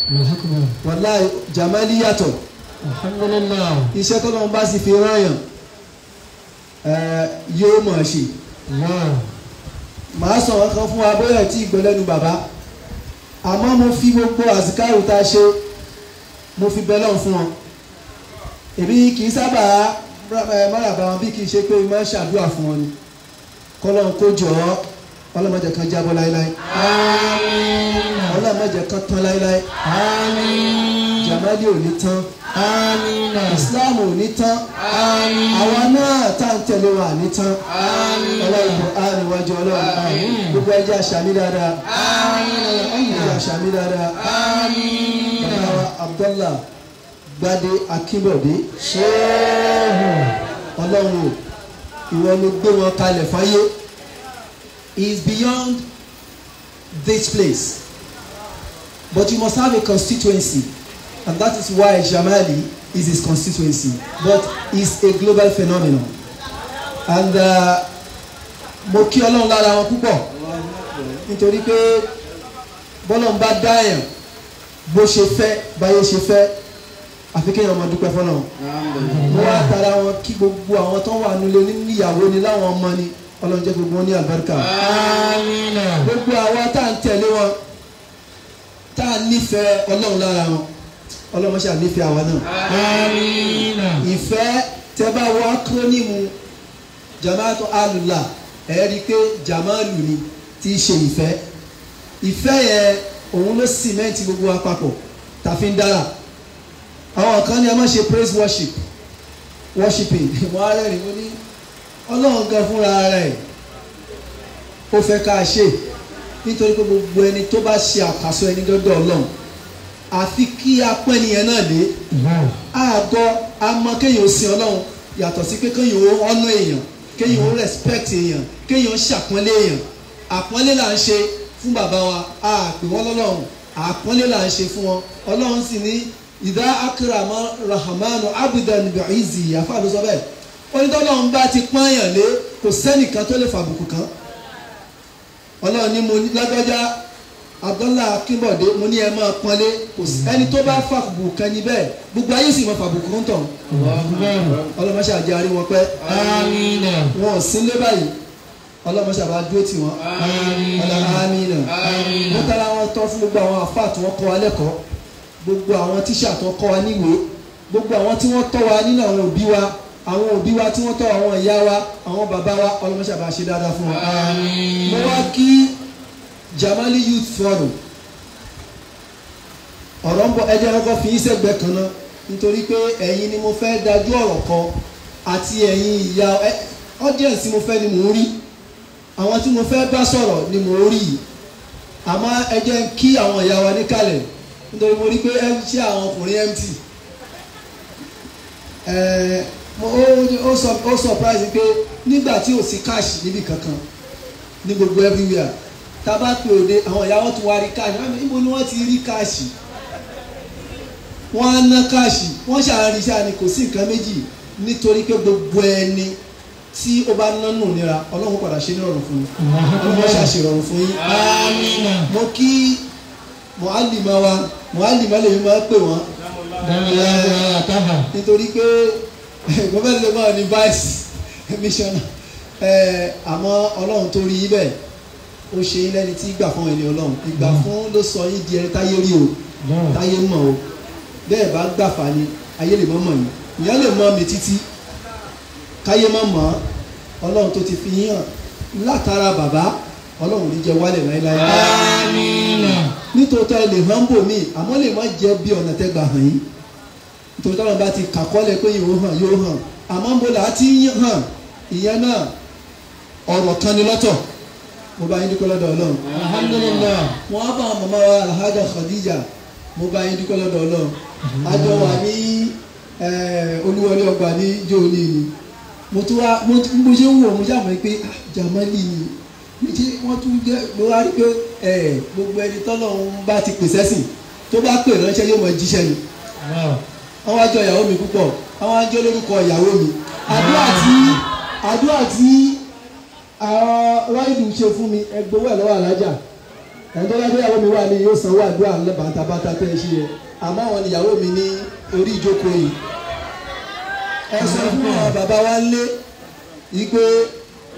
Wallahi Jamahliy yàtọ̀. Alhamdulillah. Iṣẹ́ tó lọ́n bá sì fi rán yàn yóò mọ̀ ṣe. Màá sọ wọn kan fún wa bóyá tí ìgbọ́lẹ́nu bàbá. Àmọ́ mo fi gbogbo àsìkáàrù tá a ṣe mo fi bẹ lọ́n fún wọn. Èmi kì í sábà máràbà wọn bí kì í ṣe pé mo máa ń ṣàdúrà fún wọn ni. Kọ́lọ́n kó jọ ọ́ ọlọ́mọdé kan jábọ́ láéláé. Àmín. Ọlọ́mọdé kan tán láéláé. Àmín. Jamahliy ò ní tán. Àmín. Islam ò ní tán. Àmín. Àwa náà tá à ń tẹ̀lé wa ní tán. Àmín. Ọlọ́run àníwájú ọlọ́run. Àmín. Gbogbo ẹjẹ́ àṣàmì dáadáa. Àmín. Ẹjẹ́ àṣàmì dáadáa. Àmín. Bàbá wa Abdullah Gbadé Akínbọ̀dé. Ọlọ́run ìwọ ló gbé wọn kalẹ̀ fáyé. He is beyond this place. But you must have a constituency. And that is why Jamahliy is his constituency. But it's a global phenomenon. And mo kí Ọlọ́run lára wọn púpọ̀. Nítorí pé bọ́lọ́run bá dáyàn bó ṣe fẹ́ báyé ṣe fẹ́ àfi kéèyàn máa dúpẹ́ fọ́lọ́run. Mo wá tara wọn kí gbogbo àwọn tó wà nílé níyàwó ni láwọn ọmọ ni Ọlọ́run jẹ́ gbogbo wọn ní àlùbáríkà. Àmín. Gbogbo àwa tá à ń tẹ̀lé wọn tá à nífẹ̀ẹ́ Ọlọ́run lára wọn Ọlọ́run ṣáà nífẹ̀ẹ́ àwa náà. Àmín. Ìfẹ́ tẹ́ bá wọ akérònìmù Jama'atu Alullah ẹ rí i pé Jamalu ni tí í ṣe ìfẹ́. Ìfẹ́ yẹn òun ló sìmẹ́ǹtì gbogbo wa papọ̀ tàfi ń dára. Àwọn kan ní a máa ṣe praise worshiping wọ́n á rẹ́rìn wọ́n ní Ọlọ́run gan fúnra rẹ̀ ó fẹ́ ká ṣe nítorí pé gbogbo ẹni tó bá ṣe àkàsọ ẹni dọ́dọ̀ Ọlọ́run àfi kí apẹ́ nìyẹn náà lé àgọ́ àmọ́ kéèyàn ó sin Ọlọ́run yàtọ̀ sí pé kéèyàn ó ọ̀nà èèyàn kéèyàn ó respect èèyàn kéèyàn ó ṣàpọ́nlé èèyàn. Àpọ́nlé là ń ṣe fún bàbá wa àpè wọ́n lọ́lọ́run àpọ́nlé là ń ṣe fún wọn. Ọlọ́run sì ní ìdá akrama rahmanu abudan bi'izi àfa ló sọ bẹ́ẹ̀. Onítọ́lọ́run bá ti pọ́nyàn lé kò sẹ́nìkan tó lè fàbùkù kan. Ọlọ́run ní mo lágbájá Abdullah Akínbọ̀dé mo ní ẹ máa pọ́nlé kò sí ẹni tó bá fàbùkù kan ní bẹ́ẹ̀ gbogbo ayé sì máa fàbùkù ń tàn. Ọlọ́run máa ṣàjẹ́ àrí wọn pẹ́. Àmín. Wọn ò sínlé báyìí Ọlọ́run máa ṣàbá dúró tì wọ́n. Àmín. Wọ́n tara wọn tọ́ fún gbogbo àwọn àfáà tí wọ́n kọ́ wa lẹ́kọ̀ọ́ gbogbo àwọn tíṣà tó kọ́ wa níwèé gbogbo àwọn tí wọ́n tọ́ wa nínú àwọn òbí wa tí wọ́n tọ́ àwọn ìyá wa àwọn bàbá wa Ọlọ́run máa ṣàbá ṣe dáadáa fún wa. Mo wá kí Jamahliy Youth Forum ọ̀rọ̀ ń bọ̀ ẹ jẹ́ kọ́kọ́ fi yín sẹ́gbẹ̀ẹ́ kan náà nítorí pé ẹ̀yin ni mo fẹ́ dájú ọ̀rọ̀ kọ àti ẹ̀yin ìyá audience mo fẹ́ ni mò ń rí àwọn tí mo fẹ́ bá sọ̀rọ̀ ni mò ń rí yìí àmọ́ ẹ jẹ́ kí àwọn ìyá wa níkàlẹ̀ nítorí mo rí pé ẹ ṣe àwọn ọkùnrin empty ó surprise pé nígbà tí ò sí cash níbi kankan ní gbogbo everywhere tá a bá pè òde àwọn ìyá wọn tún wá rí cash níbo ni wọ́n ti rí cash wọ́n á ná káàṣì wọ́n ṣàríṣà ni kò sí nǹkan méjì nítorí pé gbogbo ẹni tí ó bá nánú nira Ọlọ́run padà ṣe ní ọ̀rùn fún yín Ọlọ́run ṣàṣe ìrọ̀rùn fún yín. Àmín. Mo kí mọ̀álìmá wa mọ̀álìmá lèmi máa ń pè wọ́n nítorí pé gómìnà lè máa ní vice missioner àmọ́ Ọlọ́run tó rí bẹ́ẹ̀ ó ṣe yín lẹ́ni tí gbà fún ẹni Ọlọ́run ìgbà fún ló sọ yín di ẹni táyé rí o táyé mọ̀ o bẹ́ẹ̀ bá gbàfà ni ayé lè mọ́ mọ̀ yín ìyá lè mọ́ mi títí káyé mọ́ mọ́ Ọlọ́run tó ti fi yín hàn látara bàbá Ọlọ́run ní jẹ́ wálẹ̀ láéláé. Àmín. Nítòótọ́ ẹ lè hàn bò mí àmọ́ lè má jẹ́ bí ọ̀nà tẹ́ gbà hàn yín nítorí táwọn bá ti kàkọ́lẹ̀ pé yóò hàn àmọ́ ń bọ̀ là á ti hàn ìyẹn náà ọ̀rọ̀ kan ni lọ́tọ̀ mo bá yín dúpẹ́ lọ́dọ̀ Ọlọ́run. Alhamdulillah. Wọ́n á bá àwọn màmá wa Alhaja Khadija mo bá yín dúpẹ́ lọ́dọ̀ Ọlọ́run. Àjọ wà ní olúwọlé ọgbà ní jóòní ni mo tún wá mo ṣe ń wò mo ṣàmọ́ pé Jamahliy ni méjì wọ́n tún jẹ́ mo wá rí pé gbogbo ẹni tọ́lọ́run bá ti pèsè sìn tó bá pè ránṣẹ́ yóò mọ jíṣẹ́ ni. Àwọn àjọ ìyàwó mi púpọ̀ àwọn àjọ lórúkọ ìyàwó mi àdúrà tí àwọn ráìdù ṣe fún mi ẹgbẹ́wò ẹ̀ lọ́wọ́ alájà ẹni tó bá gbé ìyàwó mi wà ní yóò sanwó àdúrà ńlẹ bàtàbàtà tẹ ẹ ṣe yẹ àmọ́ àwọn ìyàwó mi ní orí ìjókòó yìí ẹ sọ fún àwọn bàbá wa ń lé yìí pé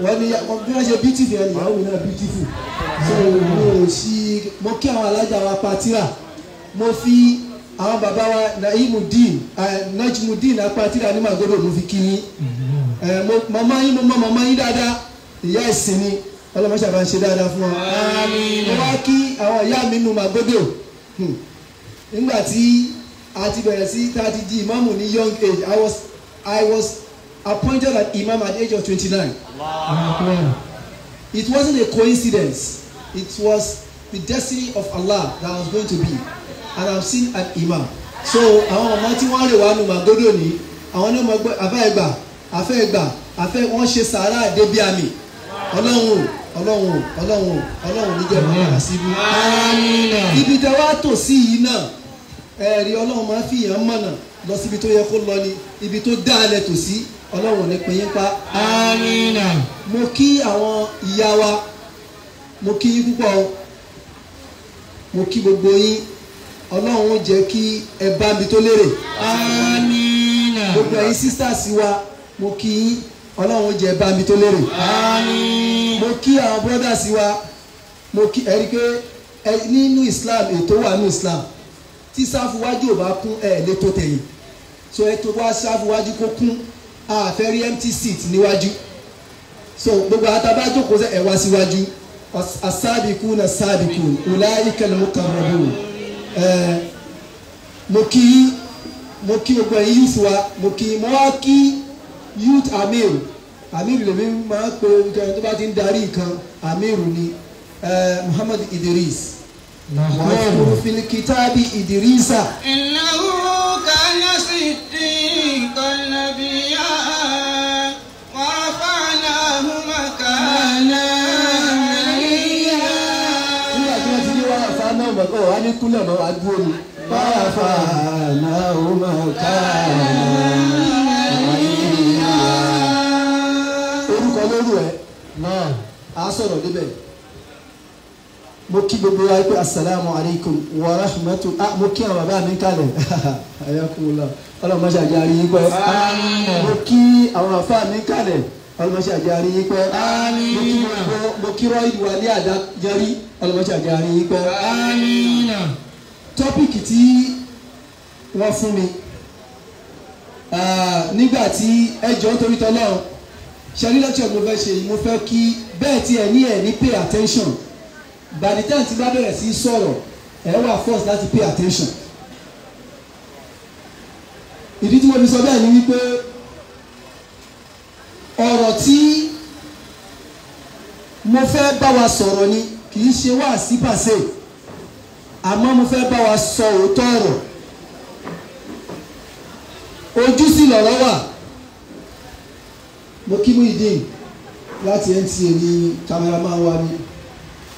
wọ́n ní bí wọ́n ṣe beautiful ẹni ìyàwó mi náà beautiful so mo sì mo kí àwọn alájà wa patira mo fi àwọn bàbá wa Najmudeen apatira ní Magodo mo fi kí yín màmá yín mo mọ màmá yín dáadáa ìyá ẹ̀sìn ni ọlọ́mọṣẹ́ àbá ń ṣe dáadáa fún wa. mo wá kí àwọn ìyá mi nù Magodo nígbà tí a ti bẹ̀rẹ̀ sí tá a ti di ìmáàmù ní young age I was appointed as imam at the age of 29. It wasn't a coincidence. It was the destiny of Allah that I was going to be, and I'm still an imam. So àwọn ọmọ tí wọ́n rè wá nù Magodo ní àwọn ní ọmọ afẹ́ wọ́n ṣe sàárà débi àmì ọlọ́run níjẹ́ bàbá síbú. ibi tẹ wá tò sí yìí náà ẹ̀rí ọlọ́run máa fi yàn mọ̀nà lọ síbi tó yẹ kó lọ ní ibi tó dáalẹ̀ tò sí ọlọ́run ní pín yín pa. mo kí àwọn ìyá wa mo kí yín púpọ̀ mo kí gbogbo yín ọlọ́run jẹ́ kí ẹ bá mi tó lérè. gbogbo ẹ̀yin sisters wa mo kí yín ọlọ́run jẹ́ bá mi tó lérè. mo kí àwọn brothers wa mo kí ẹ rí pé nínú Islam ètò wà ní Islam tí sáfù wájú ò bá kún lè tó tẹ̀yìn so ètò wá sáfù wájú kó kún àfẹ́ rí empty seat níwájú so gbogbo àtàbájókòó ẹ wá síwájú as-sabiquna as-sabiqun ulaika al-muqarrabun. mo kí gbogbo ẹ̀yin youth wa mo wá kí youth amiru lèmi máa ń pe ìjọba tó bá ti ń darí nǹkan amiru ni Muhammad Idris wàá fil kitabi Idrisa. innahu kana siddiqan nabiyya wa rafa'nahu makanan aliyya. nígbà tí wọ́n ti ní wàá fa náà mọ̀kọ́ wàá ní kúlẹ̀ mọ́ wàá dúró ni wàá fa náà makanan. orúkọ lóru ẹ náà a sọ̀rọ̀ débẹ̀ mo kí gbogbo wa pé asalaamu alaykum wa rahmatulah mo kí àwọn bàbá mi kalẹ̀ ayakunla ọlọmọṣẹ àjàrí yín pẹ́ mo kí àwọn àfa mi kalẹ̀ ọlọmọṣẹ àjàrí yín pẹ́ mo kí rọ́ìdì wa ní àdájẹrí ọlọmọṣẹ àjàrí yín pẹ́. tọ́pìkì tí wọ́n fún mi nígbà tí ẹjọ́ torí tọ́lọ́run ṣẹ́rí lẹ́kṣọ̀ mo fẹ́ ṣe yìí mo fẹ́ kí bẹ́ẹ̀ tí ẹ ní pay attention by the time tí bá bẹ̀rẹ̀ sí sọ̀rọ̀ ẹ wà force láti pay attention. ìdí tí mo fi sọ bẹ́ẹ̀ ni wípé ọ̀rọ̀ tí mo fẹ́ bá wa sọ̀rọ̀ ni kì í ṣe wá sí pàṣẹ àmọ́ mo fẹ́ bá wa sọ òótọ́ ọ̀rọ̀ ojú sí lọ̀rọ̀ wà. mo kí Muideen láti NTA ní cameraman wa ni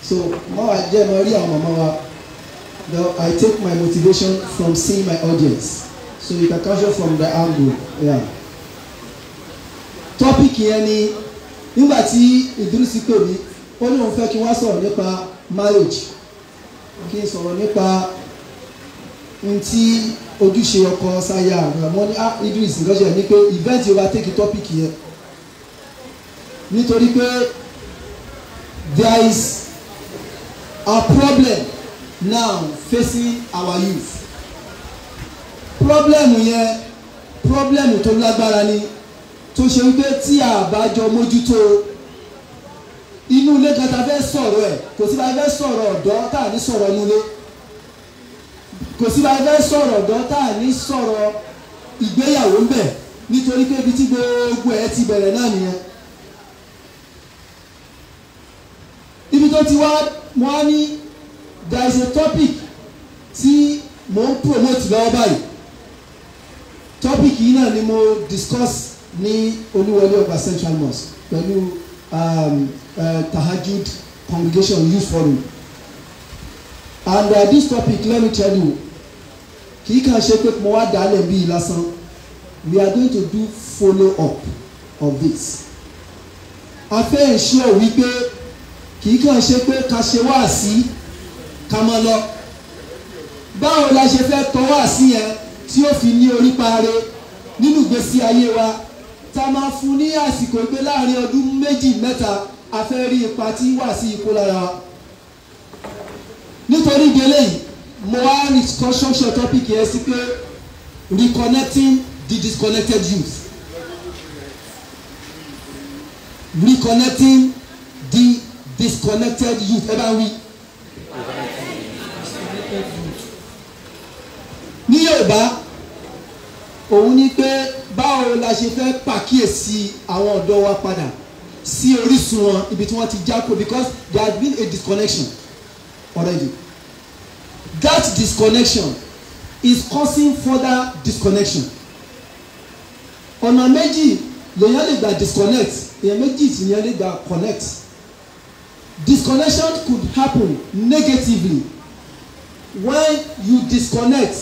so mo wà jẹ́ mo rí àwọn màmá wa I take my motivation from seeing my audience so you can capture from the angle. Yeah. topic yẹn ni nígbà tí Idris pè mí ó ní òun fẹ́ kí wọ́n sọ̀rọ̀ nípa marriage kí n sọ̀rọ̀ nípa n tí ojúṣe ọkọ sáyà àmọ́ ní Idris nǹkan ṣe ní pé event overtake topic yẹn nítorí pé there is a problem now facing our youth. problem tó lágbára ni tó ṣe wípé tí a bá jọ mójútó inú ilé kan tá fẹ́ sọ̀rọ̀ ẹ̀ kò sí bá fẹ́ sọ̀rọ̀ ọ̀dọ́ tá à ní sọ̀rọ̀ inú ilé kò sí bá fẹ́ sọ̀rọ̀ ọ̀dọ́ tá à ní sọ̀rọ̀ ìgbéyàwó ń bẹ̀ nítorí pé ibi tí gbogbo ẹ̀ ti bẹ̀rẹ̀ náà nìyẹn. ibi tó ti wá mo á ní there is a topic tí mo ń promote lọ́wọ́ báyìí topic yìí náà ni mo discuss ní Olúwọlé Ọgbà Central Mosque pẹ̀lú Tahajjud Congregation Youth Forum and this topic let me tell you kì í kàn ṣe pé mo wá dálẹ̀ bíi lásán we are going to do follow up of this a fẹ́ ensure wípé kì í kàn ṣe pé ká ṣe wáàsí ká mọ́ lọ. Báwo la ṣe fẹ́ tọ́wọ́ sí yẹn tí ó fi ní orí paare nínú ìgbésí ayé wa, tá a máa fún ní àsìkò pé láàrin ọdún méjì mẹ́ta a fẹ́ rí ipa tí wà sí ipò lára wa. Nítorí ìdílé yìí mo wá ní construction topic yẹn sí pé reconnecting the disconnected youth. Reconnecting the disconnected youth. Ẹ bá wí. Ní Yorùbá òun ni pé báwo la ṣe fẹ́ pàkíyèsí àwọn ọ̀dọ́ wa padà sí orísun wọn ibi tí wọ́n ti jákò, because there has been a disconnection already. That disconnection is causing further disconnection. Ọ̀nà méjì lèyàn lè gba disconnect, èyàn méjì sì lèyàn lè gba connect. Disconnection could happen negatively when you disconnect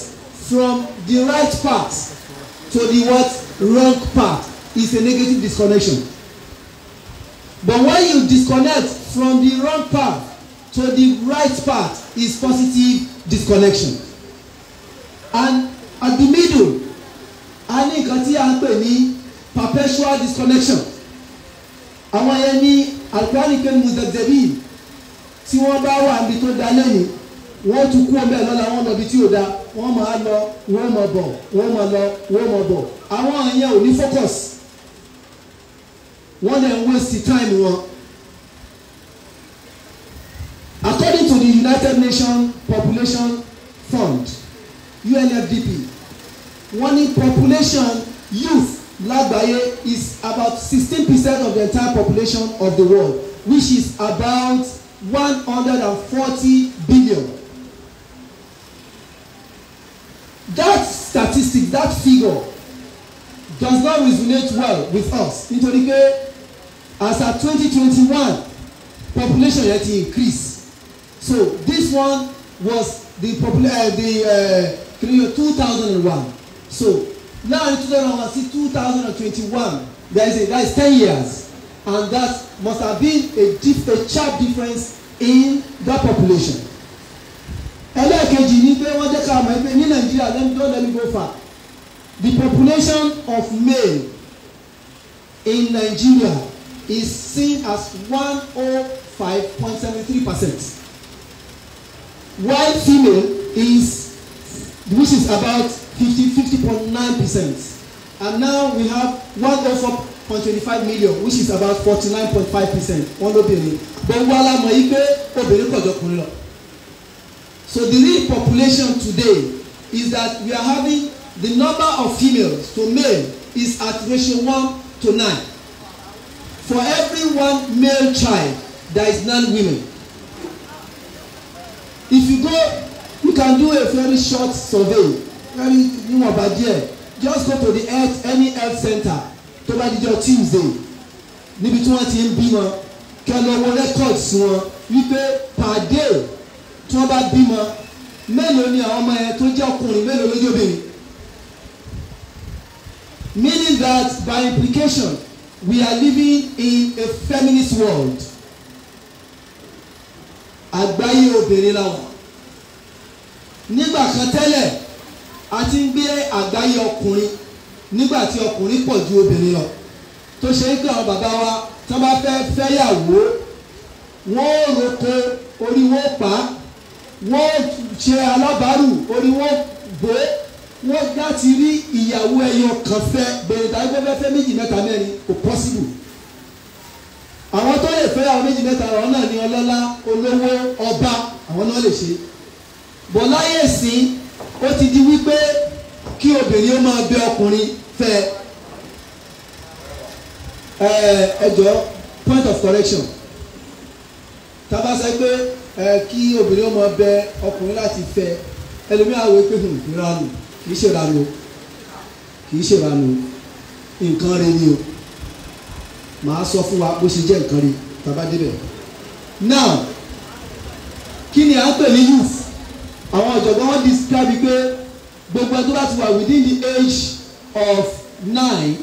from the right path to the wrong path. Is a negative disconnection. But when you disconnect from the wrong path to the right path, is positive disconnection. And at the middle, a ní nǹkan tí a ń pè ní perpetual disconnection. Àwọn yẹn ní Al-Qur'ani pé muzabzabin tí wọ́n bá wà níbi tó da lẹ́yìn wọ́n tún kú ọmọ ẹ̀ lọ́la wọ́n lọ ibi tí ò da, wọ́n máa lọ wọ́n máa bọ̀ wọ́n máa lọ wọ́n máa bọ̀. Àwọn yẹn ò ní focus, wọ́n dẹ̀ ń waste time wọn. According to the United Nations Population Fund UNFDP, wọ́n ní population youth lágbàáyé is about 16% of the entire population of the world, which is about 140 billion. That statistic, that figure does not resonate well with us. Nítorí pé as at 2021 population yẹn ti increase. So this one was the 2001. So now in 2001 sí 2021 that is 10 years, and that must have been a sharp difference in that population. Ẹlẹ́ẹ̀kejì ni pé wọ́n jẹ́ ká mọ̀ pé ní Nàìjíríà, let me go far. The population of male in Nigeria is seen as 105.73%. While female is, which is about 50.9%. And now we have 104.25 million, which is about 49.5%. Wọ́n lóbìnrin. But wọ́n la mọ̀ yí pé obìnrin pọ̀ jọkùnrin lọ. So the real population today is that we are having the number of females to male is at ratio 1:9. For every one male child, there is 9 women. If you go, you can do a very short survey. Very just go to the any health center tó bá dijọ́ Tuesday níbi tí wọ́n ti ń bímọ kẹ́ lọ wo records wọn wípé per day tí wọ́n bá bímọ mélòó ni àwọn ọmọ yẹn tó jẹ́ ọkùnrin mélòó ló jẹ́ obìnrin. Meaning that by implication we are living in a feminist world. Àgbáyé obìnrin làwọn. Nígbà kan tẹ́lẹ̀ a ti ń gbé àgbáyé ọkùnrin nígbà tí ọkùnrin pọ̀ ju obìnrin lọ. Tó ṣe é pé àwọn bàbá wa tí wọ́n bá fẹ́ fẹ́yàwó wọ́n roko orí wọn pa, wọ́n ṣe alábàárù orí wọn bò, wọ́n láti rí ìyàwó ẹyọ kan fẹ́ bẹ̀rẹ̀ tàbí gbọ́dọ̀ fẹ́ méjì mẹ́ta mẹ́rin kò possible. Àwọn tó lè fẹ́ àwọn méjì mẹ́ta àwọn náà ní ọlọ́lá olówó ọba àwọn náà lè ṣe. Bọ̀ láyé ìsìn ó ti di wípé kí obìnrin ó máa bẹ ọkùnrin fẹ́. Ẹjọ́ point of correction. Tá bá sọ pé kí obìnrin ó máa bẹ ọkùnrin láti fẹ́, ẹlòmíràn wò pé ìranù kìí ṣèrànù nǹkan rẹ̀ ni o. Màá sọ fún wa bó ṣe jẹ́ nǹkan rẹ̀ tá bá débẹ̀. Now kí ni à ń pè ní youth? Àwọn ọ̀jọ̀gbọ́n wọ́n describe pé gbogbo ẹni tó bá ti wà within the age of 9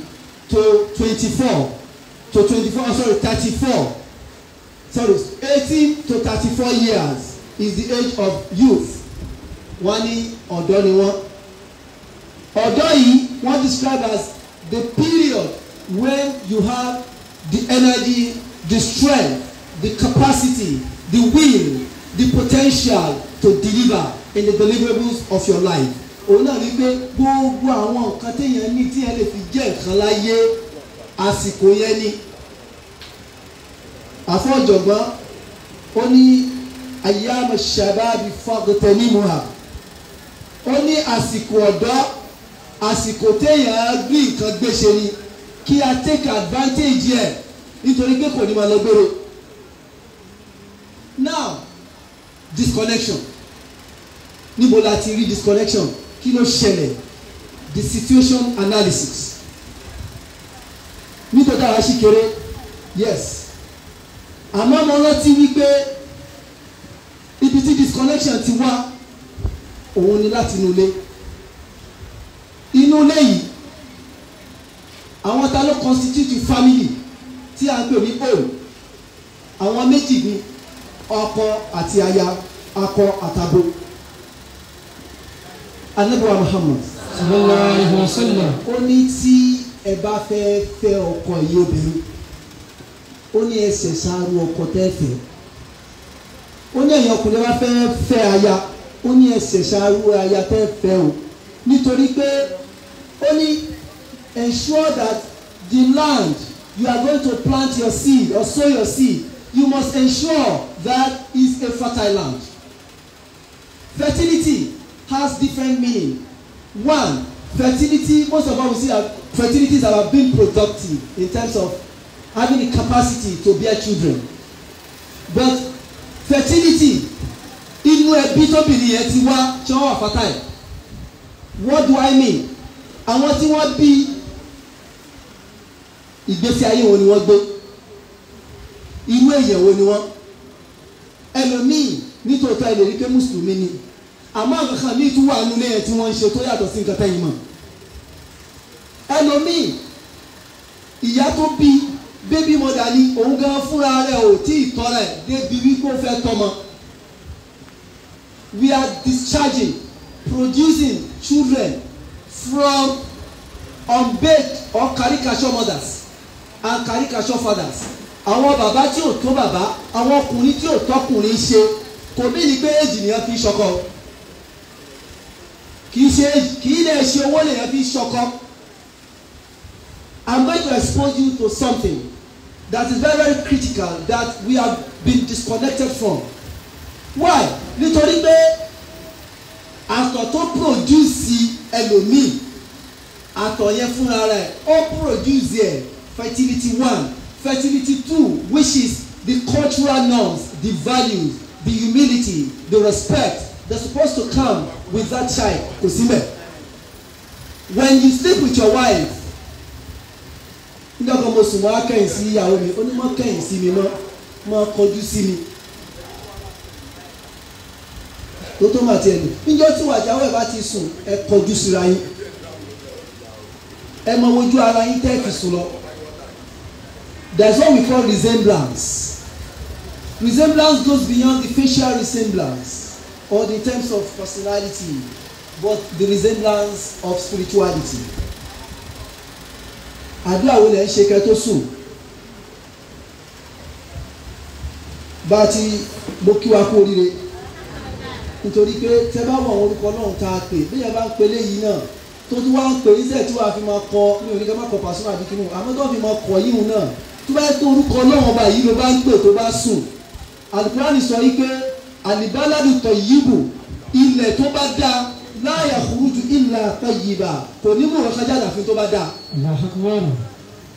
to 24 to 18 to 34 years is the age of youth. Wọ́n ní ọ̀dọ́ ni wọ́n. Ọ̀dọ́ yìí wọ́n describe as the period when you have the energy, the strength, the capacity, the will, the potential to deliver in the deliverables of your life. Òun náà ní pé gbogbo àwọn nǹkan téèyàn ní tí ẹ lè fi jẹ́ nǹkan láyé àsìkò yẹn ni. Àfọ̀jọ̀gbọ́n ó ní ayyama shababi faghtanimuha. Ó ní àsìkò ọ̀dọ́ àsìkò téèyàn gbé nǹkan gbéṣe ni kí a take advantage ẹ̀ nítorí pé kò ní máa lọ gbèrò. Now disconnection níbo la ti rí disconnection kí ló ṣẹlẹ̀ the situation analysis nítorí àwọn aṣíkéré yes àmọ́ mo rántí wípé ibi tí disconnection ti wá òun ni láti inú ilé yìí àwọn ta ló constitute family tí a ń pè ní home àwọn méjì ni ọkọ àti aya akọ àtabo. Ànábì wa Muhammad sallallahu alaihi wasallam ó ní tí ẹ bá fẹ́ fẹ́ ọkọ yìí obìnrin ó ní ẹsẹ̀ ṣááru ọkọ tẹ́ fẹ́ ó ní ẹ̀yin ọkùnrin bá fẹ́ fẹ́ aya ó ní ẹsẹ̀ ṣááru aya tẹ́ fẹ́ o nítorí pé ó ní ensure that the land you are going to plant your seed or sow your seed you must ensure that is a fertile land. Fertility has different meaning. One, fertility, most of us will see that fertility is about being productive in terms of having the capacity to bear children. But fertility, inú ẹbí tóbìnrin yẹn ti wá tí wọ́n wà fertile. What do I mean? Àwọn tí wọ́n bí ìgbésí ayé wo ni wọ́n gbé? Irú èèyàn wo ni wọ́n? Ẹlòmíì nítòótọ́ ẹ lè rí pé mùsùlùmí ni. Àmọ́ àkàkàn ní ìtúwà nulẹ̀ yẹn tí wọ́n ń ṣe tó yàtọ̀ sí nǹkan tẹ́yìn mọ̀. Ẹlòmíì ìyá tó bí baby mother ni òun gan fúnra rẹ̀ ò tí ì tọ́ rẹ̀ débi wípé ó fẹ́ tọ́mọ. We are discharging, producing children from unbathed or caricature mothers and caricature fathers. Àwọn bàbá tí ò tó bàbá, àwọn ọkùnrin tí ò tọkùnrin ṣe kò bí ní pé èjì nìyẹn fi ṣọkọ. Kì í lè ṣe owó lèyẹn fi ṣọkọ. I'm going to expose you to something that is very very critical that we have been disconnected from. Why? Nítorí pé àtọ̀ tó produce ẹlòmíì àtọ̀ yẹn fúnra rẹ̀ ó produce ẹ̀ fertility 1, fertility 2, which is the cultural norms, the values, the humility, the respect that's supposed to come with that child. Kò síbẹ̀. When you sleep with your wife, nígbà kan mo sùn mọ́ akẹ́yìn sí ìyàwó mi ó ní mọ́ kẹ́yìn sí mi mọ́ kọjú sí mi tó máa tiẹ̀ lò níjọ́ tí wàjáwọ̀ ẹ̀ bá ti sùn ẹ kọjú síra yín ẹ mọ ojú ara yín tẹ́ fi sùn lọ. That's what we call resemblance. Resemblance goes beyond the facial resemblance or the terms of personality, but the resemblance of spirituality. Àdúrà wo lẹ ń ṣe kẹ́ tó sùn? Bá ti mo kí wa kú oríire nítorí pé tẹ́ bá wọ àwọn orúkọ náà tá a pè bí yẹn bá ń pe léyìí náà tó tún wá ń pè iṣẹ́ tí wàá fi máa kọ ní oníkẹ́ má kọ Pasuma àbí kínú àmọ́ tó fi máa kọ yíhun náà tó bá tó orúkọ náà ọba yìí ló bá ń pè tó bá sùn. Al-Qur'ani sọ yìí pé al-baladu tayyibu ilẹ̀ tó bá dáa la yakhruju illa tayyiba kò ní mú ọ̀rọ̀ kájà àfi tó bá dáa.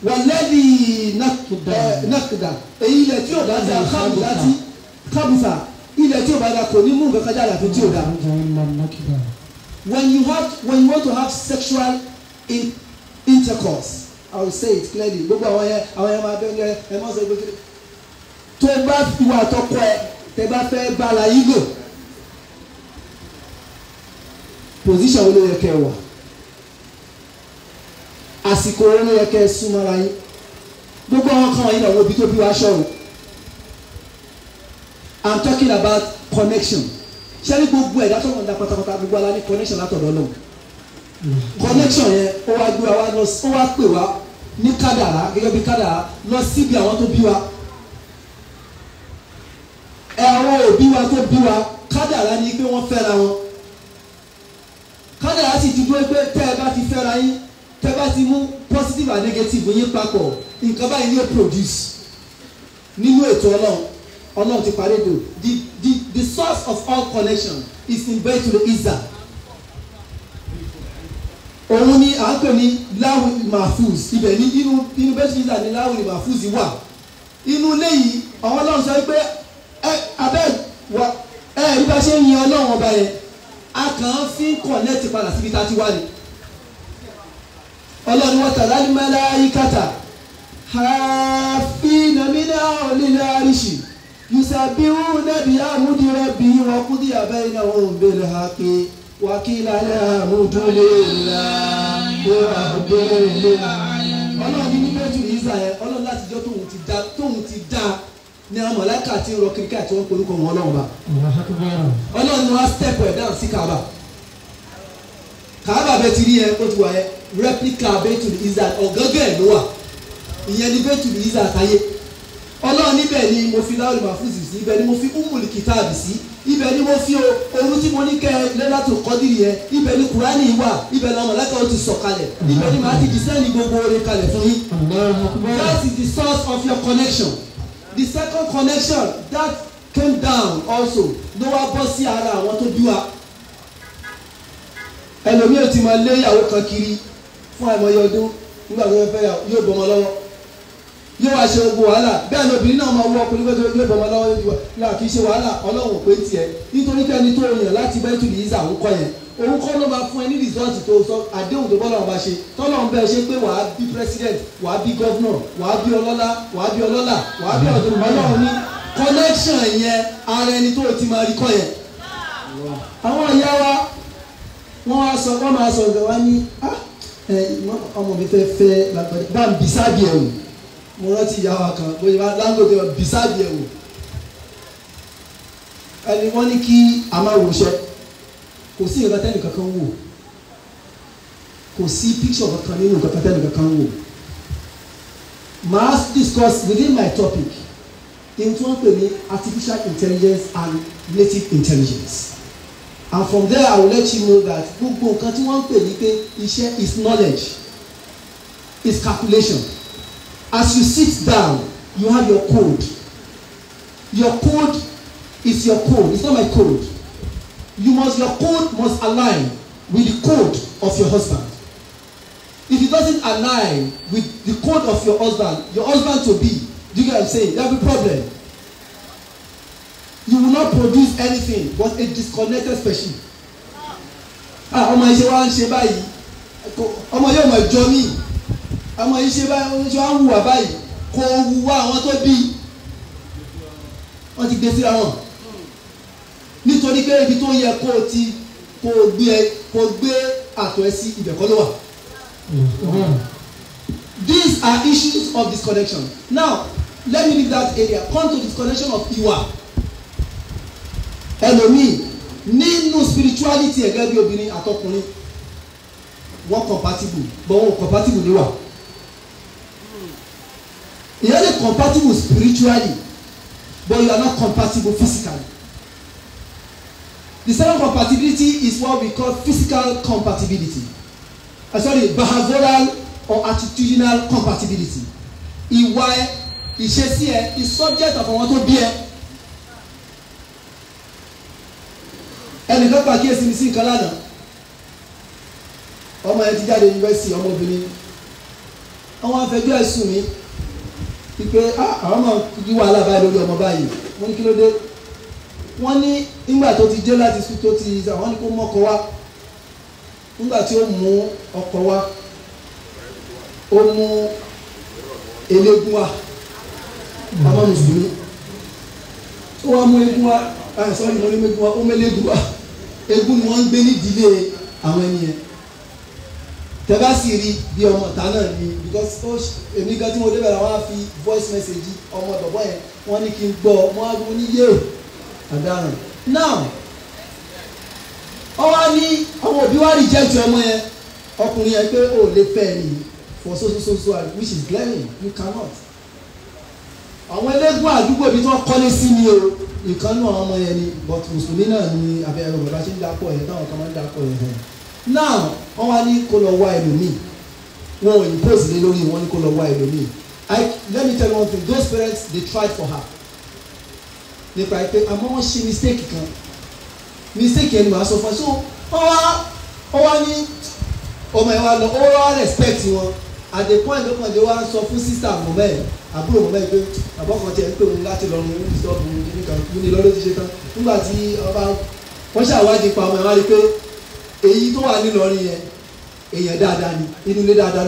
Walladhi nakda èyí ilẹ̀ tí ò bá dáa kábùsà ilẹ̀ tí ò bá dáa kò ní mú ọ̀rọ̀ kájà àfi tí ò dáa. When you want to have sexual intercourse, I will say it clearly. Gbogbo àwọn yẹn máa bẹ́ẹ̀ ẹ mọ́ sọ pé tó bá fi wà tọkọ ẹ tẹ bá fẹ́ bá la yí lò position wo ló yẹ kẹ́ wà àsìkò wo ló yẹ kẹ́ súnmọ́ra yín gbogbo àwọn kan wọ̀nyí náà wo bí tó bí wá ṣọ́run I'm talking about connection. Ṣé ní gbogbo ẹ̀dá tó ń da pátápátá gbogbo ala ní connection látọ̀dọ̀ náà. Connection yẹn ó wá gbé wa lọ ó wá pè wá ní kádàrá gẹ́gẹ́ bí kádàrá lọ síbi àwọn tó bí wa. Àwọn òbí wa tó bí wa kádàrá ni pé wọ́n fẹ́ra wọn. Kádàrá sì ti dúró pé tẹ́ ẹ bá ti fẹ́ra yín tẹ́ ẹ bá ti mú positive and negative yín papọ̀ nǹkan báyìí ni ó produce nínú ètò Ọlọ́run ti parí do the source of all connection is in Baitul Izza. Òun ni à ń pè ní Lawul Mahfuz ibẹ̀ ní inú Baitul Izza ní Lawul Mahfuz wà. Inú ilé yìí àwọn Ọlọ́run sọ pé bí bá ṣe ń yin Ọlọ́run ọba yẹn a kàn fi connect padà síbi tá a ti wá ni. Ọlọ́run wa taral malaikata hafina min hawlil arshi yusabbihuna bihamdi rabbihim wa qudiya bainahum bil haqqi wa qila alhamdulillahi rabbil alamin. Ọlọ́run ní Baitul Izza yẹn Ọlọ́run láti jọ́ tóun ti dá ní àwọn mọ̀lẹ́kà tí ń rọ kíríkà tí wọ́n polúkọ wọn Ọlọ́run bá. Ọlọ́run ni wọ́n á step ẹ̀ down sí Kaaba. Kaaba bẹ́ẹ̀ ti rí yẹn ó ti wà yẹn replica Baitul Izza ọ̀gángan ẹ̀ ló wà. Ìyẹn ni Baitul Izza àtayé. Ọlọ́run níbẹ̀ ni mo fi Lawul Mahfuz sí, ibẹ̀ ni mo fi Ummul Kitab sí, ibẹ̀ ni mo fi òru tí mo ní kẹ́ Lailatul Qadr yẹn, ibẹ̀ ni Kùránì wà, ibẹ̀ ni àwọn mọ̀lẹ́kà ó ti sọ̀kalẹ̀, ibẹ̀ ni màá ti dìsẹ́ni gbogbo oore kalẹ̀ fún yín. That is the source of your connection. The second connection that came down also ló wá bọ́ sí ara àwọn tó bí wa. Ẹlòmíì ò ti máa lé ìyàwó kan kiri fún àìmọye ọdún nígbà tó fẹ́ yóò bọ́mọ lọ́wọ́ yóò wá ṣe gbogbo wàhálà bẹ́ẹ̀ ni obìnrin náà máa wọ ọkùnrin pé yóò bọ́mọ lọ́wọ́ náà kì í ṣe wàhálà Ọlọ́run pé tiẹ̀ nítorí pé ẹni tó yàn láti Baitul Izza ń kọ́ yẹn òun kọ́ ló máa fún ẹ ní rìsọ́ọ̀tì tó sọ àdéhùn tó bọ́lá wọn bá ṣe tọ́lọ́run bẹ́ẹ̀ ṣe pé wàá bí president wàá bí governor wàá bí ọlọ́lá wàá bí ọlọ́lá wàá bí ọ̀dọ́ Ọlọ́run ní connection yẹn ara ẹni tó ti máa rí kọ́ yẹn. Àwọn ìyá wa wọ́n máa sọ ọ̀gá wa ní ọmọ mi fẹ́ bá ń bisáàbì ẹ̀ wò mo rántí ìyá wa kan bóyá láńgòkè bisáàbì ẹ̀ wò ẹni wọ́n ní kí a máa wòṣẹ́ kò sí nǹkan tẹ́nì kankan wò kò sí picture kankan nínú nǹkan tẹ́nì kankan wò màá discuss within my topic in tí wọ́n pè ní artificial intelligence and native intelligence. And from there I will let you know that gbogbo nǹkan tí wọ́n ń pè ní pé iṣẹ́ is knowledge is calculation. As you sit down you have your code. Your code is your code. It's not my code. Your code must align with the code of your husband. If it doesn't align with the code of your husband to be, do you get what I'm saying? There will be problem. You will not produce anything but a disconnected species. Ọmọ yìí ṣe wá ń ṣe báyìí ọmọ yóò mọ̀ jọ mí ọmọ yìí ṣe báyìí ṣe wá ń hùwà báyìí kò hùwà àwọn tó bí wọ́n ti gbé síra wọn nítorí pé ibi tó yẹ kó gbé àtọ̀ ẹ sí ibẹ̀ kọ́ ló wà. These are issues of disconnection. Now let me leave that area. Come to disconnection of ìwà. Ẹlòmíì nínú spirituality ẹ̀gẹ́ bí obìnrin àtọkùnrin wọ́n compatible but wọ́n compatible níwà. Ìyẹn lè compatible spiritually but you are not compatible physically. The second compatibility is what we call physical compatibility. Behavioral or attitudinal compatibility. Ìwà ẹ ìṣesí ẹ is subject of àwọn tó bí ẹ. Ẹnìkan pàkíyèsí mi sí nǹkan lánàá ọmọ yẹn ti jáde yunifásitì ọmọbìnrin àwọn afẹjọ́ ẹ̀sùn mi wípé àwọn máa ń yí wàhálà báyìí lórí ọmọ báyìí wọ́n ní kí ló dé wọ́n ní nígbà tó ti dé láti sùn tó ti àwọn ní kó mọ́kọ wá nígbà tí ó mú ọkọ wá ó mú eléégún wá ọmọ mùsùlùmí ó wá mú eégún wá sọ́ọ́nì mo ní eégún wá ó mẹ́lẹ́gún wá eégún ni wọ́n ń gbé nídìílé àwọn ẹni yẹn tẹ́bá sì rí bí ọmọ ta náà ni because èmi gan tí mo débẹ̀ la wọ́n á fi voice message ọmọ bọ̀bọ̀ yẹn wọ́n ní kí n gbọ́ wọ́n á ní yé àdáràn now ọwọ́ ní ọmọ òbí wa reject ọmọ yẹn ọkùnrin yẹn pé ó lè fẹ́ ni for so which is glaring you cannot. àwọn eléégún àdúgbò bí tí wọ́n kọ́lé sí ni o ìkan náà ọmọ yẹn ni but mùsùlùmí náà ni abẹ́rẹ́ bàbá ṣe ń dapò yẹn táwọn kan máa ń dapò yẹn hàn now wọ́n wá ní kó lọ wá ẹlòmíì wọn ò impose lé lórí wọn ní kó lọ wá ẹlòmíì let me tell you one thing those parents they tried for her nípa ẹ pé àmọ́ wọ́n ṣe mistake kan mistake yẹn ni màá sọ fún ẹ so ó wá ní ọmọ ẹ wá lọ ó wá respect wọn at the point lókàn dé wá sọ fún sister mọ̀mọ́ ẹ̀ àbúrò mọ̀mọ́ ẹ̀ pé àbọ̀kan tiẹ̀ ń pè wọn láti lọ rún ní sọ́ọ̀bù nìkan ní lọ́dún ti ṣe tán nígbà tí ọba wọ́n ṣàwádìí pa ọmọ ẹ̀ wá rí pé èyí tó wà nílọrin yẹn èèyàn dáadáa ni inú ilé dáadáa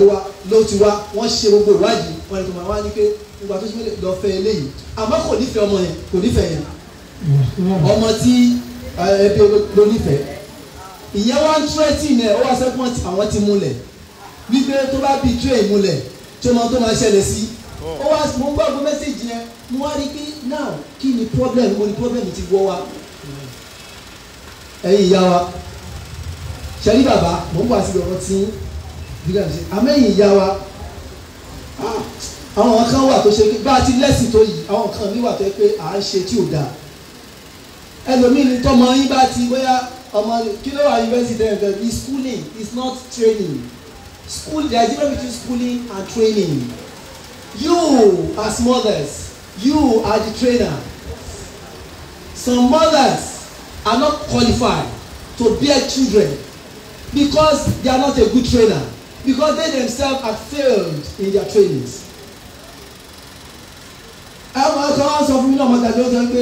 ló ti wá wọ́n ṣe gbogbo ìwádìí wọ́n ní kò máa wá ní pé nígbà tó ṣe lọ fẹ́ eléyìí àmọ́ kò nífẹ̀ẹ́ ọmọ yẹn kò nífẹ̀ẹ́ yẹn ọmọ tí ẹbí ló nífẹ̀ẹ́ ìyẹn wá ń tírẹ́tì yẹn ó wá sẹ́kùn àwọn ti múlẹ̀ wípé tó bá bí tírẹ̀ ìmúlẹ̀ tó máa ṣẹlẹ̀ sí ó wá mo gbọ́ ọgbọ́n mẹ́sẹ̀gì yẹn mo wá rí pé now kí ni problem mo ní problem ti wọ́ wa ẹ̀yin ìyá wa ṣẹ́rí bàbá mo ń bọ̀ àti ọ̀rọ̀ tí bíga ṣe amẹ́yìn ìyá wa àwọn kan wà tó ṣe pé bá a ti lẹ́sìn tó yìí àwọn kan mi wà tó yẹ pé à ń ṣe tí ò dáa ẹlòmíì ni tọmọ yín bá ti bóyá ọmọ kí ló wà university there is schooling is not training school there is difference between schooling and training you as mothers you are the trainer some mothers are not qualified to bear children because they are not a good trainer because they themselves have failed in their trainings. àwọn akọ́ wá sọ fún mi náà mọ́tà tó sọ pé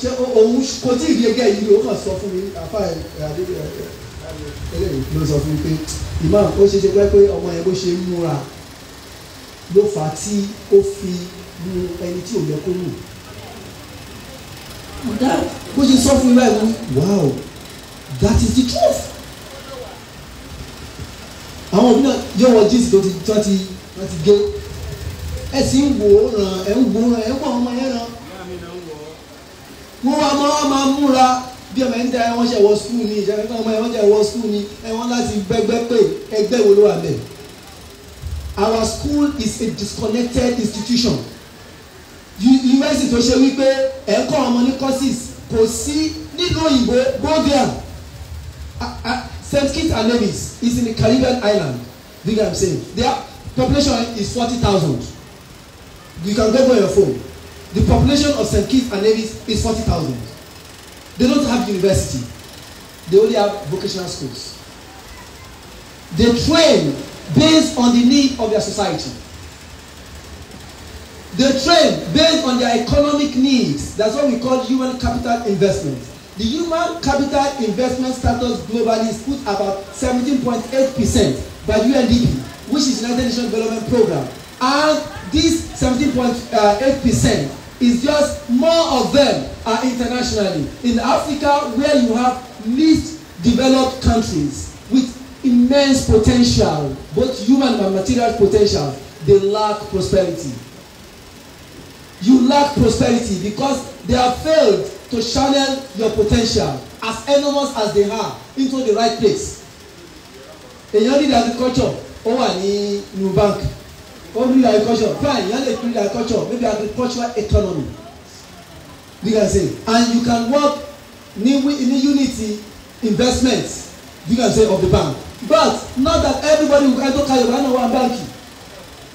ṣé òun kò tí ì rí ẹgẹ́ yìí ló kàn sọ fún mi àfa eléyìí ló sọ fún mi pé ìmọ̀ ó ṣe ṣe pé ọmọ yẹn bó ṣe ń múra ló fà á tí ó fi mú ẹni tí ò yẹ kó mú. bó ṣe sọ fún mi báyìí wow that is the truth. àwọn òbí náà yóò wọ jíìsì tó ti gé ẹ sì ń wò ó ràn ẹ ń wò ó ràn ẹ ń wò ọmọ yẹn ràn wọ́n wá máa múra bí ọmọ yẹn ń tẹ ẹ wọ́n ṣe wọ skul ní ìṣẹ́ fún ọmọ yẹn wọ́n ṣe wọ skul ní ẹ wọ́n láti gbẹgbẹ́ pé ẹgbẹ́ wo ló wà bẹ́ẹ̀. Our school is a disconnected institution. University tó ṣe wípé ẹ̀ ń kọ́ ọmọ ní courses kò sí nínú òyìnbó Bolivia St. Kitts and Nevis is in the Caribbean island. Do you know what I'm saying? Their population is 40,000. You can go on your phone. The population of St. Kitts and Nevis is 40,000. They don't have university. They only have vocational schools. They train based on the need of their society. They train based on their economic needs. That's what we call human capital investment. The human capital investment status globally is put about 17.8% by UNDP, which is United Nations Development Program. And this 17.8% is just more of them are internationally. In Africa, where you have least developed countries with immense potential, both human and material potential, they lack prosperity. You lack prosperity because they have failed to channel your potential, as enormous as they are, into the right place. Èyàn need agriculture, ó wà ní new bank. Ó need agriculture, fine, èyàn lè need agriculture, maybe agricultural economy. You can say, and you can work in the unity investments, you can say, of the bank. But not that everybody will enter Yoruba no one banking,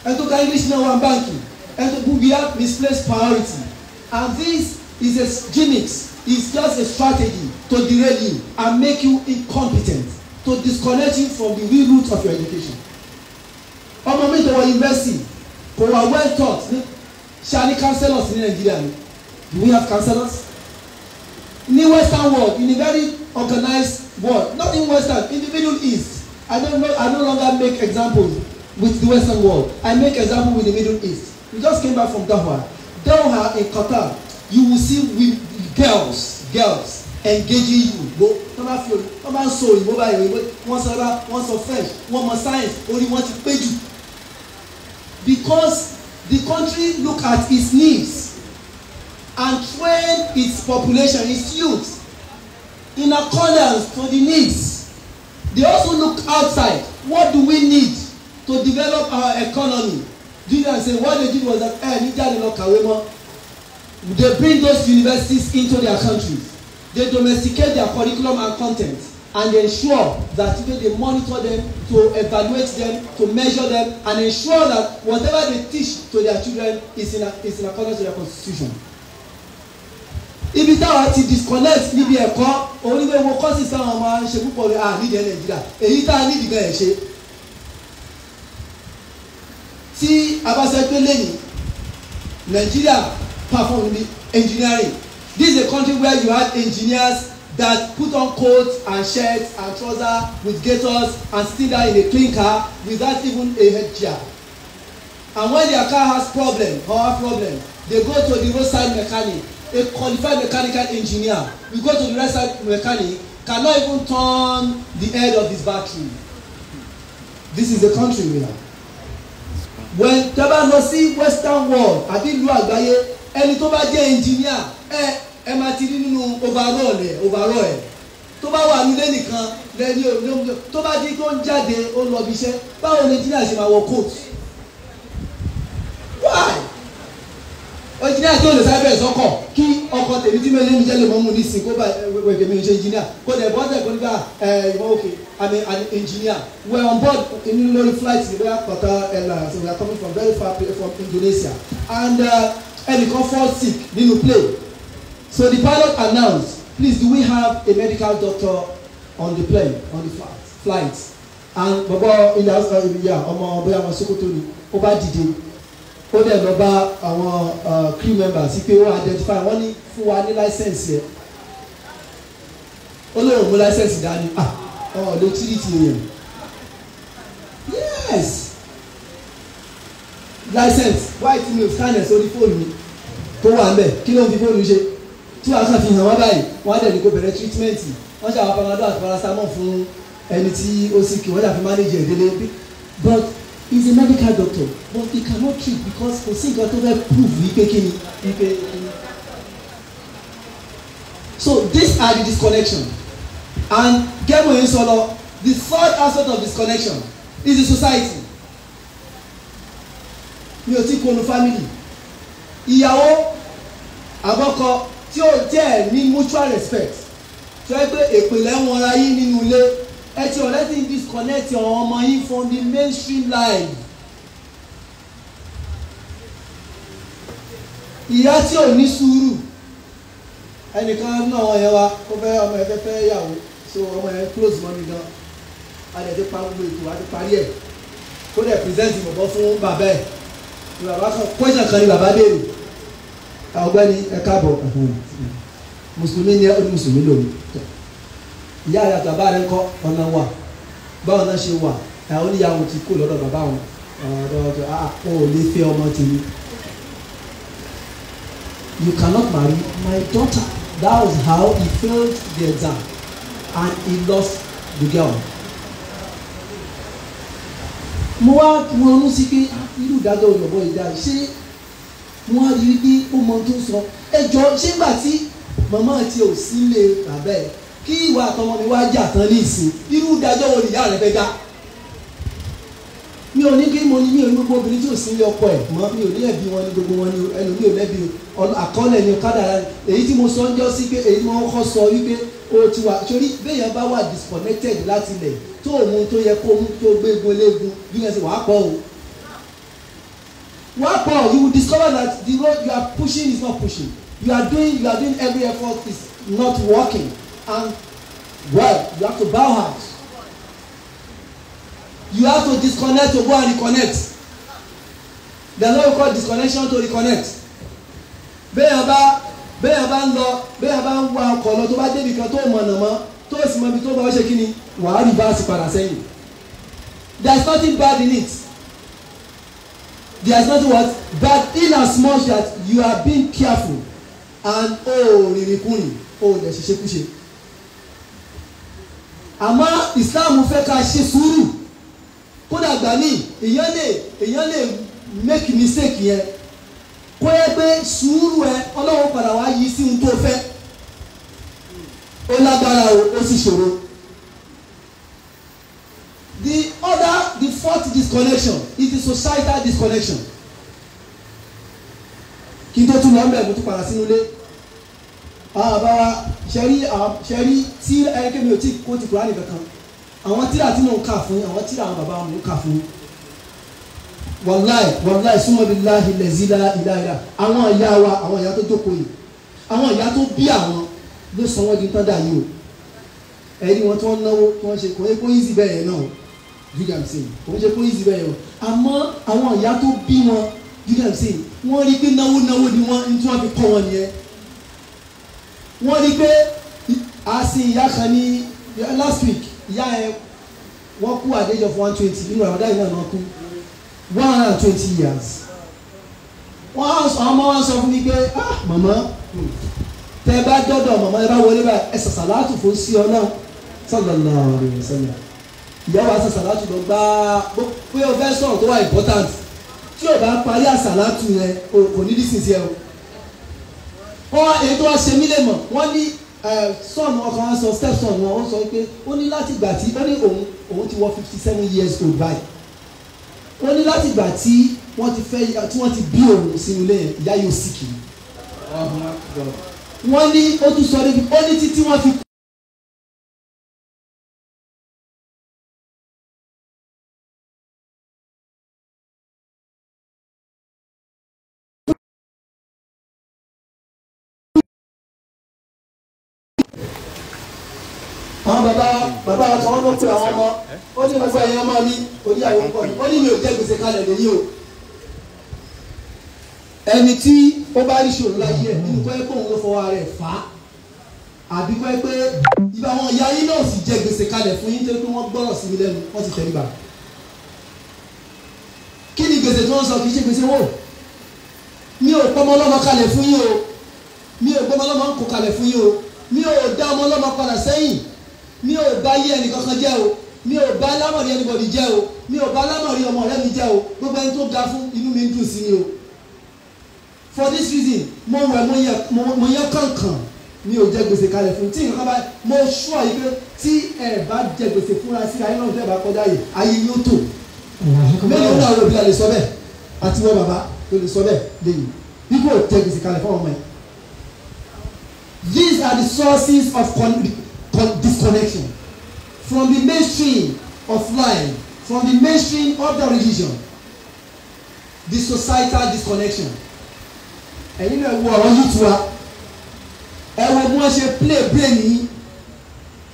enter English no one banking, and we have misplaced priority. And this is a gimmicks, it's just a strategy to derail you and make you incompetent, to disconnect you from the real roots of your education. Ọmọ mi tó wọ university kò wá well taught ní ṣáà counselors ní Nigeria ni. Do we have counselors? In the Western world, in a very organized world, not in Western, in the Middle East. I no longer make examples with the Western world. I make examples with the Middle East. We just came back from Doha. Doha in Qatar, you will see girls engaging you. Go, come on, so you mobile, once of French, one more science, only want to pay you. Because the country look at its needs. and train its population, its youth, in accordance to the needs. They also look outside. What do we need to develop our economy? Do you understand? What they did was that they bring those universities into their countries. They domesticate their curriculum and content, and ensure that they monitor them, to evaluate them, to measure them, and ensure that whatever they teach to their children is in accordance with their constitution. Ibi táwa ti disconnect níbi ẹ̀kọ́ onígbèwò courses táwọn máa ń ṣe púpọ̀ rẹ̀ nídìí Nàìjíríà èyí tá a nídìí gan ẹ̀ ṣe. Tí a bá sọ pé lẹ́yìn Nigeria perform in engineering. This is a country where you have engineers that put on coats and shirts and trousers with gaiters and sit down in a clean car without even a headgear. And when their car has problem, they go to the roadside mechanic, a qualified mechanical engineer. We go to the roadside mechanic, cannot even turn the head of his battery. This is the country we have. When tẹ́bá lọ sí western world àbí ìlú àgbáyé ẹni tó bá jẹ́ engineer ẹ máa ti rí nínú overall ẹ̀ tó bá wà nílé nìkan lẹ́ni tó bá di tó ń jáde ó lọ bí iṣẹ́ báwo ni engineer ṣe máa wọ coat? Why? Engineer tó lè sábẹ́ sọ́kọ̀ kí ọkọ̀ tèmi tí mẹ́lẹ́ mi jẹ́ lè mọ́ mu nísìn kó bá wẹ̀gẹ̀ mi ṣe engineer kó dẹ̀ bọ́ọ̀dẹ̀ kó nígbà ìwọ okay I'm an engineer. We're on board in lorry flights in Qatar Airlines, so we are coming from very far from Indonesia, and ẹnìkan fall sick nínú plane. So the pilot announced, please do we have a medical doctor on the plane, on the flight? And bàbá in the house ọmọ bóyá ọmọ Sokoto ni ó bá dìde ó dẹ̀ lọ bá àwọn crew members sí pé ó identify wọ́n ní fún wa ní license yẹn ó lóun mú license dání ló tírì tì yẹn yes license white mail scanner sórí fóònù mi tó wà ń bẹ̀ kí ló ń fi fóònù ṣe tí wàá kàn fi hàn wọ́n báyìí wọ́n á dẹ̀ ní kó bẹ̀rẹ̀ treatment wọ́n ṣe àwọn panadol àti paracetamol fún ẹni tí ó sì kí wọ́n dà fi manage ìdílé but he is a medical doctor but he cannot treat because kò sí nǹkan tó fẹ́ prove wípé kí ni wípé. So these are the disconnection, and gẹ́gẹ́ bí sọ̀rọ̀ the third aspect of disconnection is the society. Mi ò tí kó nu family ìyàwó àbọ̀kọ tí ó jẹ́ ní mutual respect tó yẹ pé èpèlè wọn ra yín nínú ilé ẹ ti already disconnect àwọn ọmọ yín from the mainstream life. Ìyá tí ò ní sùúrù ẹnìkan náà wọ́n yẹn wá ó fẹ́ ọmọ ẹ̀ fẹ́ yàwó so ọmọ yẹn close mọ́ mi gan adẹ̀dẹ̀ pa gbogbo ètò àti parí ẹ̀ kó dẹ̀ present ìbọ̀bọ̀ fún bàbá ẹ̀ ní bàbá kan question kan ní bàbá béèrè ọ̀gbẹ́ni ẹ káàbọ̀ mùsùlùmí ni ẹ ní mùsùlùmí lòun ìyá rẹ̀ àti bàbá rẹ̀ ń kọ́ ọ̀nà wà báwọn náà ṣe wà ẹ̀ oníyàwó ti kó lọ́dọ̀ bàbá wọn ọ̀dọ̀ ò lè fẹ́ ọmọ tèmi. You cannot marry my daughter. That was how he failed the exam and he lost the girl. Mo wá ronú sí pé irú ìdájọ́ òyìnbó ìdá ṣé mo wá rí bí ó mọ tó sọ ẹjọ́ ṣé gbà tí màmá àti ò sí lè bàbá ẹ̀ kí ìwà àtọmọ mi wá jà tán ní ìsìn irú ìdájọ́ wo nìyá rẹ̀ fẹ́ dá. Mi ò ní kí mo ní mi ò ní gbogbo obìnrin tí ò sí ilé ọkọ ẹ̀ mọ́ mi ò ní ẹ̀bi wọn ní gbogbo wọn ní ẹlòmíì ò lẹ́bi àkọọ́lẹ̀ ní kádàrá èyí tí mo sọ ń jọ́ sí pé èyí tí wọ́n kọ́ sọ wípé o ti wà torí béèyàn bá wà disconnected láti ilẹ̀ tó òun tó yẹ kó mú tó gbé egun eléegun bí wọ́n ṣe wàá pọ̀ o. Wàá pọ̀ you will discover that the road you are pushing is not pushing you are doing every effort is not working and well you have to bow out. You have to disconnect to go and reconnect. There's what we call disconnection to reconnect. Béèyàn bá ń lọ béèyàn bá ń wá ọkọ̀ lọ tó bá débi kan tó mọ̀nà mọ́ tó sì mọ ibi tó bá wọ́n ṣe kí ni wàá reverse padà sẹ́yìn. There is nothing bad in it. There is nothing what bad in as much that you are being careful and rìnrìnkùnrin lè ṣiṣẹ́kúṣe. Àmọ́ Islam fẹ́ ká ṣe sùúrù. Kódà gbà mí èèyàn lè make mistake yẹn kó yẹ pé sùúrù ẹ ọlọ́run padà wá yí sí ohun tó fẹ́ ó lágbára o ó sì ṣòro. The fourth disconnection is the societal disconnection. Kí n tó tún lọ ń bẹ̀ mo tún padà sínú ilé. Àbáwá ṣẹ́rí tí ẹnikẹ́ni ò tí kó ti Kùránì kankan. Àwọn tíra tí mò ń kà fún àwọn tíra àwọn bàbá mò ń kà fún. Wàláì súnmọ́ bí láhi lẹ́zílá ìdáyà. Àwọn ìyá wa àwọn ìyá tó jókòó yìí. Àwọn ìyá tó bí àwọn ló sọ wọ́n di tán dà yìí o. Ẹni wọn tí wọ́n náwó tí wọ́n ṣe kò yẹ kó easy bẹ́ẹ̀ yẹn náà o. Julian sèyí kò ń ṣe kó easy bẹ́ẹ̀ yẹn o. Àmọ́ àwọn ìyá tó bí wọn Julian sèyí wọ́n rí pé náwó ni wọ́n tí wọ́n fi kọ́ wọn nìyẹn. Wọ́n rí pé àsìn ìyá kan ní last week ìyá yẹn wọ́n kú at the age of 120 nínú Ramadan yìí náà wọ́n kú 120 years. Àwọn ọmọ wa sọ fún mi pé màmá tẹ bá dọ́dọ̀ màmá ẹ bá wọlé bá ẹ sàṣàlátù fún sí ọ náà sallallahu alaihi wasallam. Ìyá wa sàṣàlátù lọ gbá pé o fẹ́ sọ̀rọ̀ tó wà important tí o bá parí àṣàlátù yẹn kò ní dísìsì ẹ o. Wọ́n èyí tó wá ṣe mí lè mọ̀ wọ́n ní son ọkàn wọn sọ step son wọn ó sọ pé ó ní láti gbà tí ó ní òun ti wọ 57 years old báyìí. Ó ní láti gbà tí wọ́n ti fẹ́ tí wọ́n ti bí òun sínú ilé yẹn ìyá yóò sì kì í. Wọ́n ní ó tún sọ níbi ó ní títí wọ́n fi. Àwọn bàbá àti àwọn ọmọ pé àwọn ọmọ ó ní gbogbo ẹ̀yin ọmọ mi oníyàwó ń bọ̀ ní ó ní mi ò jẹ́ gbèsè kalẹ̀ lóyún o. Ẹni tí ó bá rí ṣòro láyé ẹ̀ nínú kọ́ ẹ́ pé òun ló fọwọ́ rẹ̀ fà á àbí kọ́ ẹ́ pé ibà àwọn ìyá yín náà sì jẹ́ gbèsè kalẹ̀ fún yín tó pé wọ́n gbọ́rọ̀ sí mi lẹ́nu wọ́n ti tẹ̀lé bà. Kí ni gbèsè tí wọ́n sọ kì í ṣe gbèsè wò? Mi ò pọ́nmọ ọlọ́mọ kalẹ̀ fún yín o, mi ò gbọ́mọ ọlọ́mọ ń kó kalẹ̀ fún yín o, mi ò dá ọmọ ọlọ́mọ padà sẹ́yìn, mi ò bá yé ẹnì kankan jẹ́ o, mi ò bá lámọ̀rí anybody jẹ́ o, mi ò bá lámọ̀rí ọmọ ọ̀rẹ́ mi jẹ́ o, gbogbo ẹni tó ga fún inú mi ń dùn sí ni o. For this reason mo wẹ̀ mo yẹ kankan mi ò jẹ gbèsè kalẹ̀ fún tí nǹkan bá mo sọ yìí pé tí ẹ bá jẹ gbèsè fúnra sí ayé náà tẹ́ bá kọjá yìí ayé yóò tó mélòó náà òbí la lè sọ bẹ́ẹ̀ àti wọ́n bàbá tó lè sọ bẹ́ẹ̀ lẹ́yìn bí kò jẹ gbèsè kalẹ̀ fún ọmọ yẹn. These are the sources of disconnection from the mainstream of life, from the mainstream of the religion, the societal disconnection. Ẹ̀yin náà wo àwọn youth wa ẹ wo bí wọ́n ṣe play brain yìí.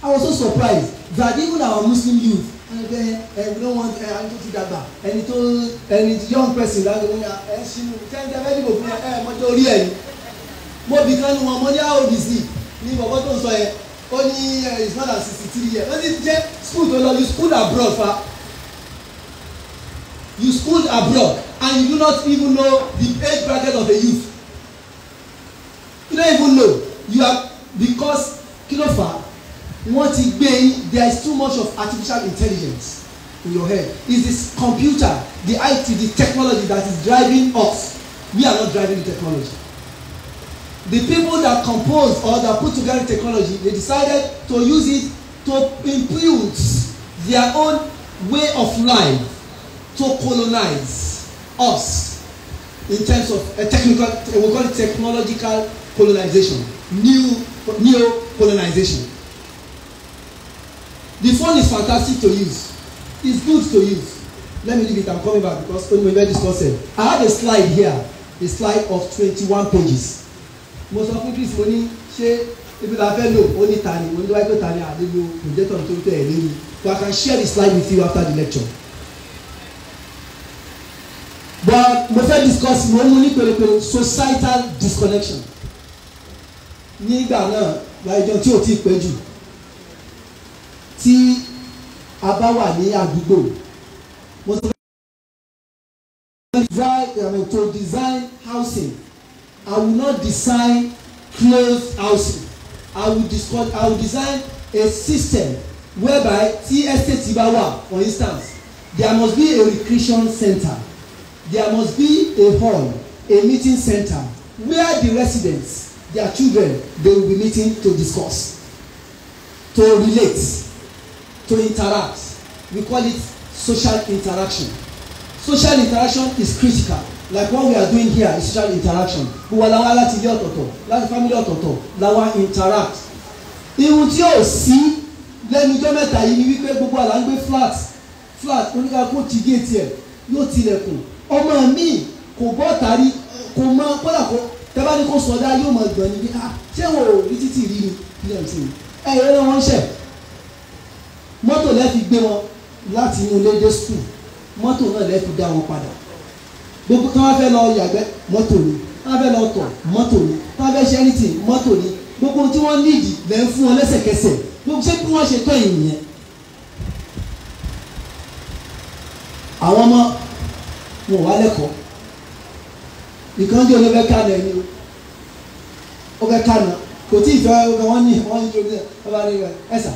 I was so surprised that even our Muslim youth we don't want ẹni tó ti dàgbà ẹni young person láti wọ́n ẹ ṣinú tẹ́ńtẹ́ fẹ́ dìbò fún ẹ mọ́tò orí ẹ̀ yìí. Mo bì kan ní wọn mo ní how old is he ní bọ̀bọ̀ tó ń sọ yẹn ó ní it's more than 63 years ó ní jẹ́ school tó lọ you school abroad fa you school abroad and you do not even know the age bracket of a youth. You don't even know you are because kilofa wọ́n ti gbé yín there is too much of artificial intelligence in your head. It's this computer the IT the technology that is driving us. We are not driving the technology. The people that compose or that put together technology they decided to use it to impute their own way of life to colonize us in terms of a technical we call it technological colonization, neo-colonization. The phone is fantastic to use. It's good to use. Let me leave it. I'm coming back because when we were discussing, I have a slide here, a slide of 21 pages. Most of Chris money ṣe ibi la fẹ́ lò ó ní tani mo ní wáyé pé tani àdéhùn projector tó tẹ̀ ẹ́ lẹ́yìn so I can share the slide with you after the lecture. But mo fẹ́ discuss mo mú ní pẹ̀lẹ́pẹ̀lẹ́ societal disconnection. Nígbà náà láìjọ tí ò tí ì pẹ́ jù tí a bá wà ní àdúgbò mo sọ to design housing I will not design closed housing I will design a system whereby tí estate bá wà for instance there must be a recreation center there must be a hall a meeting center where the residents, their children, they will be meeting to discuss, to relate, to interact. We call it social interaction. Social interaction is critical. Like what we are doing here is social interaction. Gbogbo àwa láti ilé ọ̀tọ̀ọ̀tọ̀, láti family ọ̀tọ̀ọ̀tọ̀, làwa interact. Ihun tí yóò sí lẹ́nu ijọ́ mẹ́ta yìí ni wípé gbogbo àlà ń gbé flat oníkàkó ti géètì ẹ̀ yóò tilẹ̀kùn. Ọmọ mi kò bọ́ tàrí kò mọ kódà kó tẹ́bá ní kó sọdá yóò mọ gbọ̀n níbi ṣé wọn ò rí títì rí ni pmc ẹ̀yẹ́ wọn ṣẹ̀ mọ́tò lẹ́ fi gbé wọn láti inú ilé dé skul mọ́tò náà lẹ́ fi dá wọn padà gbogbo tí wọ́n fẹ́ lọ yàgbẹ́ mọ́tò ni tí wọ́n fẹ́ lọ tọ̀ mọ́tò ni tí wọ́n fẹ́ ṣe anything mọ́tò ni gbogbo tí wọ́n nídìí lẹ́ ń fún wọn lẹ́sẹ̀kẹsẹ̀ gbogbo ṣé bí wọ́n ṣe tọ́ ìyẹn àwọn ọmọ wọn wá lẹ́kọ̀ọ́ ìkànnì olóbẹ́ kánà ẹni ó bẹ́ kánà kò tí ì fẹ́ wọ́n ní ìjọba ọba ní ẹ̀sà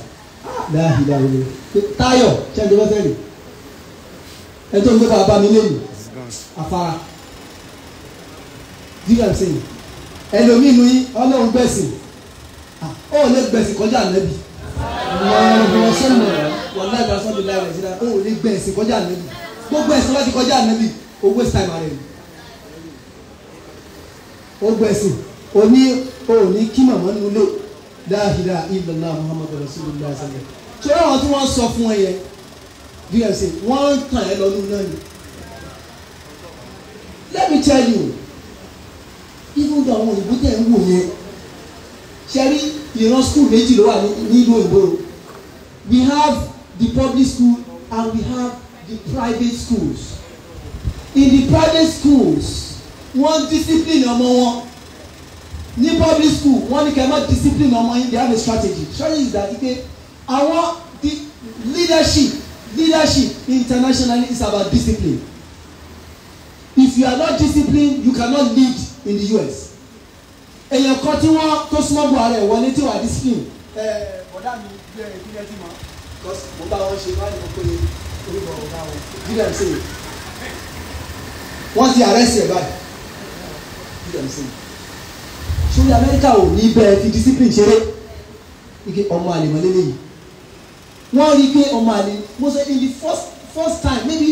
láàhìlá olè táyọ̀ ṣẹ́ńtẹ́ bẹ́ẹ̀ fẹ́rẹ̀ ẹ tó ń gbé bàbá mi lẹ́nu afárá dígbà ń sẹ́yìn ẹlòmíì nu yín ọlọ́run gbẹ̀sìn ó lè gbẹ̀sìn kọjá ànábì wọ́n láì bá sọ́dún láì rẹ̀ sí náà ó lè gbẹ̀sìn kọjá ànábì gbogbo ẹ̀sìn láti kọjá ànábì ó waste time rẹ̀ ni ó gbẹ̀sìn òní kí màmá nínú lé dáhìlá ìlànà muhammadu rasulullah sallallahu tí ó ráwọn tí wọ́n sọ fún ẹ yẹn bí ẹ ṣe wọ́n ń tàn ẹ́ lọ́nu náà ni. Let me tell you even though àwọn òyìnbó tẹ̀ ń wò yẹn ṣe rí ìran school méjì ló wà nílùú òyìnbó we have the public school and we have the private schools. In the private schools wọ́n discipline ọmọ wọn ní public school wọ́n ní kẹ́ má discipline ọmọ yín they have a strategy is that ike àwọn the leadership internationally is about discipline. If you are not disciplined you cannot lead in the US. èèyàn kan tí wọ́n tó súnmọ́ Buhari ẹ̀ wọlé tí wà discipline ọ̀dà mi bí ẹ̀ ìpínlẹ̀ tí mo mo bá wọn ṣe máa ń lọ pé orúkọ ọ̀gá wọn dídà sí i wọ́n ti arrest ẹ̀ báyìí dídà sí i sórí Amẹ́ríkà ò ní bẹ́ẹ̀ fi discipline ṣeré ike ọmọ àlè mọ́ lélẹ́yìí wọ́n rí i pé ọmọ àlè mo sọ in the first time maybe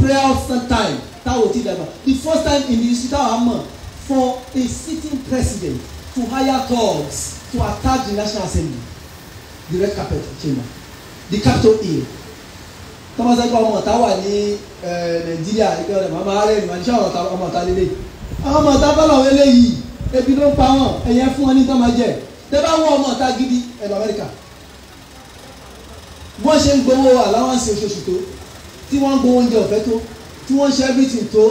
prayer time táwọn ti dàgbà the first time in the history táwọn á mọ̀ for a sitting president to hire thugs to attack the National Assembly the red carpet chamber the Capitol Hill tọ́mọ́sẹ́ pé ọmọ ọ̀tá wà ní Nàìjíríà ìgbẹ́ ọ̀dẹ̀ màmá arẹ́ ìmọ̀ àníṣe ọmọ ọ̀tá lélẹ̀ àwọn ọmọ ọ̀tá bá làwọn eléyìí ebi ló ń pa wọn ẹ̀yẹ fún wọn ní tọ́ máa jẹ tẹ́ bá wọ́n ọmọ ọ̀tá gidi ẹ̀lọ́ Amẹ́ríkà wọ́n ṣe ń gbowó allowance oṣooṣù tó tí wọ́n ń gbowó oúnjẹ ọ̀fẹ́ tó tí wọ́n ń ṣe everything tó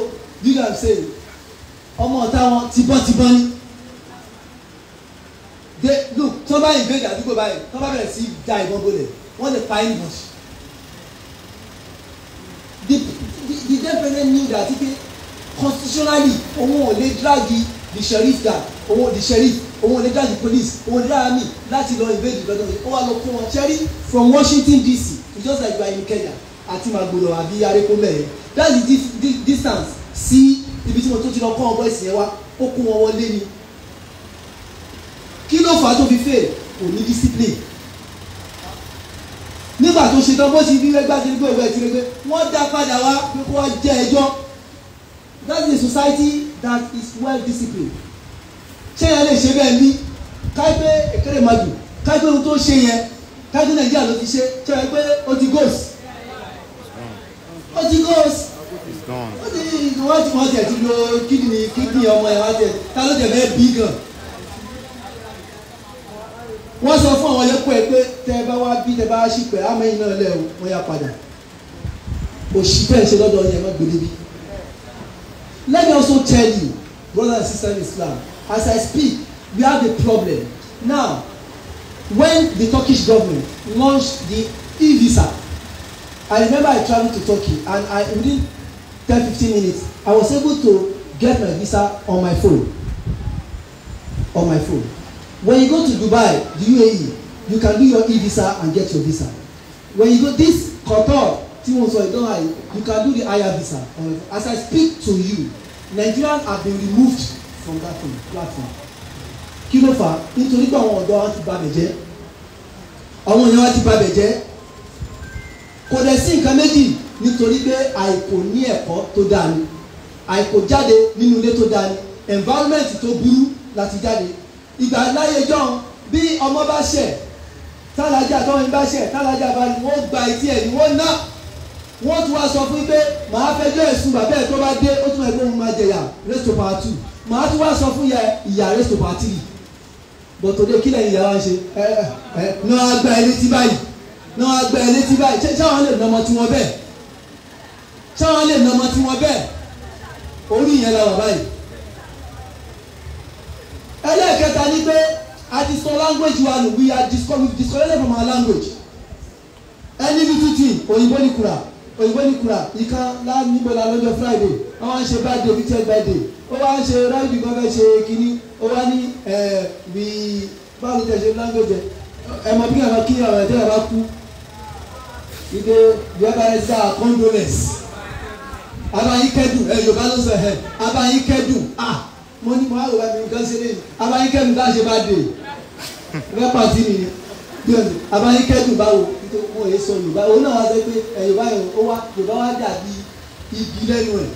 you can say ọmọ ọ̀tá wọn tibọ́n ní they look tí wọ́n bá invade àdúgbò báyìí tí wọ́n bá bẹ̀rẹ̀ sí da ìbọn bolẹ̀ wọ́n lè pa ẹni bọ̀ the defendant knew that constitutionally òun ò lè drag the sheriff down the sheriff òun ò lè drag the police òun ò lè drag army láti lọ invade ìgbàdàn ó wà lọ kó wọn ṣẹ́rí from Washington DC to just like you are in Kenya àti Magbolo àbí arékómẹ́rẹ́ that's the distance sí ibi tí mo tó ti lọ kọ́ ọgbọ́n ìsìn yẹn wá ó kó wọn wọlé ni kí ló fà á tó fi fail kò ní discipline nígbà tó ṣe tán bó ṣe bí ẹgbẹ́ àti ẹgbẹ́ ìwé ti rẹgbẹ́ wọ́n dá padà wá pé kó wá jẹ́ ẹjọ́ that is a society that is well disciplined ṣé yẹn lè ṣe bẹ́ẹ̀ ní káyipẹ́ èkéré madu káyipẹ́ ohun tó ṣe yẹn káyipẹ́ Nàìjíríà ló ti ṣe ṣe yẹn pé ó ti ghost ó ti ghost ó ti wọ́n ti ẹ̀ ti lo kídìní ọmọ ẹ̀ wá tẹ̀ ta ló tẹ̀ fẹ́ bí gan wọ́n sọ fún àwọn ẹlẹ́kọ̀ọ́ ẹ pé tẹ́ bá wá bí tẹ́ bá ṣì pẹ́ àmẹ́yìn náà lẹ́ o wọ́n yá padà òṣì bẹ́ẹ̀ ṣe lọ́dọ̀ yẹn má gbélé bí. Let me also tell you brothers and sisters in Islam as I speak we have a problem now when the Turkish government launched the e-visa I remember I traveled to Turkey and within 10-15 minutes I was able to get my visa on my phone. When you go to Dubai, the UAE, you can do your e-visa and get your visa. When you go this Qatar, you can do the IR visa. As I speak to you, Nigerians have been removed from that platform. Kí ló fà á? Nítorí pé àwọn ọ̀dọ́ wa ti babẹ̀ jẹ́, àwọn èèyàn wa ti babẹ̀ jẹ́. Kò dẹ̀ sí nǹkan méjì nítorí pé àìkò ní ẹ̀kọ́ tó dáa ni, àìkò jáde nínú ilé tó dáa ni, environment tó burú láti jáde. Ìgbà láyé jọ́n bí ọmọ bá ṣẹ̀, tálájà tọ́wọ́n bá ṣẹ̀, tálájà bá ní wọ́n gba etí ẹ̀ ní wọ́n ná. Wọ́n tún wá sọ fún pé màá fẹjọ́ ẹ̀sùn bàbá ẹ̀ tó bá dé, ó tún ẹgbẹ́ òun máa jẹyà raise to power 2. Màá tún wá sọ fún ìyá raise to power 3. Bọ̀tòdé kílẹ̀ ìyá wa ṣe náà agbá ẹ létí báyìí, náà agbá ẹ létí báyìí. Ṣáwọn lè nọmọ tí wọ́n bẹ́ẹ̀, ṣáwọn lè nọmọ tí wọ́n bẹ́ẹ̀. Orí ìyẹn la wà báyìí. Ẹlẹ́ẹ̀kẹta ni pé a ti sọ language wa nù, we are disconnected from our language. Any little thing òyìnbó ní kura, òyìnbó ní kura. Ìkan níbo la lọ́jọ́ Friday wọ́n wá ń ṣe birthday victor birthday, ó wá ń ṣe ráìdì kan fẹ́ ṣe kínní, ó wá ní bí báwo tẹ̀ ṣe language ẹ mọ bí àwọn kí àwọn ẹ̀dẹ́ bá kú ìdè ìyába ẹ̀ sá condolence abayin kẹ́dùn Yorùbá ló sọ abayin kẹ́dùn mo ní mo á rò wá mi nǹkan ṣe lé abayin kẹ́dùn bá ṣe birthday rẹ́ pàtí mi ni abayin kẹ́dùn báwo mo yẹ sọ Yorùbá òun náà wá sọ pé Yorùbá yẹn ó wá Yorùbá wá dàbí igi lẹ́nu ẹ̀.